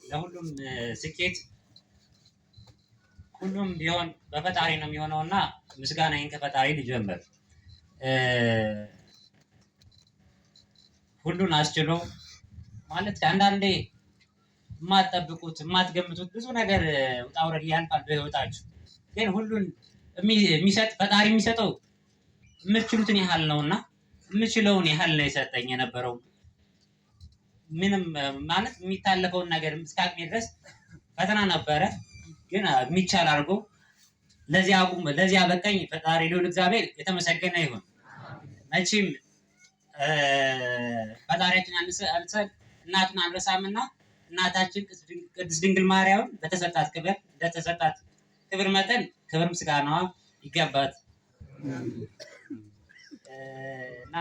ለሁሉም ስኬት ሁሉም ቢሆን በፈጣሪ ነው የሚሆነውና ምስጋናዬን ከፈጣሪ ልጀምር። ሁሉን አስችሎ ማለት አንዳንዴ የማትጠብቁት የማትገምቱት ብዙ ነገር ውጣ ውረድ ያልፋል በህይወታችሁ። ግን ሁሉን የሚሰጥ ፈጣሪ የሚሰጠው የምትችሉትን ያህል ነውና የምችለውን ያህል ነው የሰጠኝ የነበረው። ምንም ማለት የሚታለፈውን ነገር እስካቅሜ ድረስ ፈተና ነበረ፣ ግን የሚቻል አድርጎ ለዚያ በቀኝ ፈጣሪ ልዑል እግዚአብሔር የተመሰገነ ይሁን። መቼም ፈጣሪያችን አንሰን እናቱን አንረሳምና እናታችን ቅድስት ድንግል ማርያም በተሰጣት ክብር እንደተሰጣት ክብር መጠን ክብር ምስጋናዋ ይገባት እና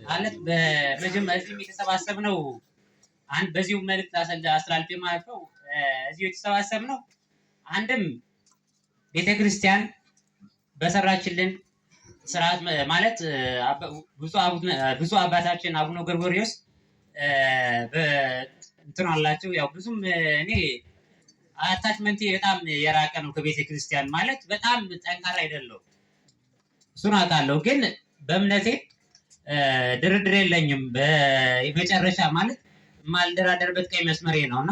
ማለት በመጀመሪያ እዚህም የተሰባሰብነው አንድ በዚሁ መልእክት አስተላልፌ ማለት ነው። እዚሁ የተሰባሰብነው አንድም ቤተክርስቲያን በሰራችልን ስርዓት ማለት ብዙ አባታችን አቡነ ጎርጎርዮስ እንትን አላቸው። ያው ብዙም እኔ አታችመንቴ በጣም የራቀ ነው ከቤተ ክርስቲያን ማለት በጣም ጠንካራ አይደለሁም፣ እሱን አውቃለሁ። ግን በእምነቴ ድርድር የለኝም። በመጨረሻ ማለት የማልደራደርበት ቀይ መስመሬ ነውና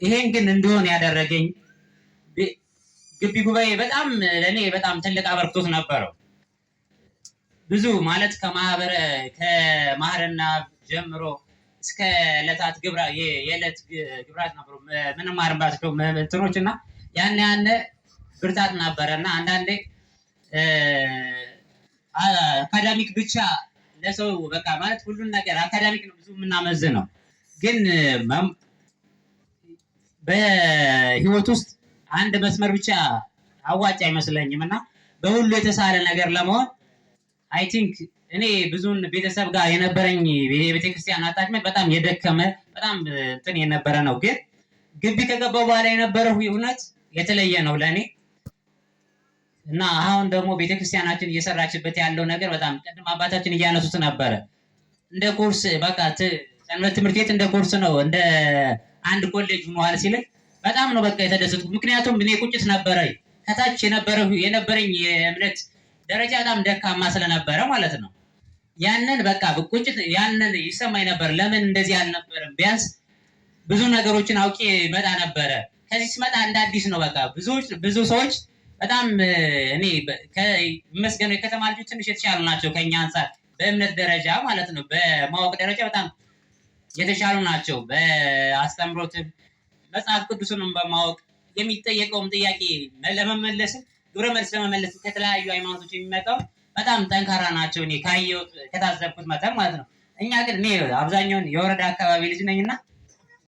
ይሄን ግን እንደሆነ ያደረገኝ ግቢ ጉባኤ በጣም ለእኔ በጣም ትልቅ አበርክቶት ነበረው። ብዙ ማለት ከማህረና ጀምሮ እስከ ዕለታት የዕለት ግብራት ነበሩ ምንማርባቸው እንትኖች እና ያን ብርታት ነበረ እና አንዳንዴ አካዳሚክ ብቻ ለሰው በቃ ማለት ሁሉን ነገር አካዳሚክ ነው ብዙ የምናመዝነው፣ ግን በህይወት ውስጥ አንድ መስመር ብቻ አዋጭ አይመስለኝም እና በሁሉ የተሳለ ነገር ለመሆን አይ ቲንክ እኔ ብዙን ቤተሰብ ጋር የነበረኝ የቤተክርስቲያን አታችመንት በጣም የደከመ በጣም እንትን የነበረ ነው። ግን ግቢ ከገባው በኋላ የነበረው እውነት የተለየ ነው ለእኔ እና አሁን ደግሞ ቤተክርስቲያናችን እየሰራችበት ያለው ነገር በጣም ቅድም አባታችን እያነሱት ነበረ። እንደ ኮርስ በቃ ሰንበት ትምህርት ቤት እንደ ኮርስ ነው እንደ አንድ ኮሌጅ ሆኗል ሲል በጣም ነው በቃ የተደሰትኩት። ምክንያቱም እኔ ቁጭት ነበረኝ ከታች የነበረኝ የእምነት ደረጃ በጣም ደካማ ስለነበረ ማለት ነው። ያንን በቃ ቁጭት ያንን ይሰማኝ ነበር። ለምን እንደዚህ አልነበረም? ቢያንስ ብዙ ነገሮችን አውቄ መጣ ነበረ። ከዚህ ስመጣ እንደ አዲስ ነው በቃ ብዙ ሰዎች በጣም እኔ መስገነው የከተማ ልጆች ትንሽ የተሻሉ ናቸው ከኛ አንፃር በእምነት ደረጃ ማለት ነው። በማወቅ ደረጃ በጣም የተሻሉ ናቸው። በአስተምሮትም መጽሐፍ ቅዱስንም በማወቅ የሚጠየቀውም ጥያቄ ለመመለስ ግብረ መልስ ለመመለስ ከተለያዩ ሃይማኖቶች የሚመጣው በጣም ጠንካራ ናቸው። እኔ ካየሁት ከታዘብኩት መጠን ማለት ነው። እኛ ግን እኔ አብዛኛውን የወረዳ አካባቢ ልጅ ነኝና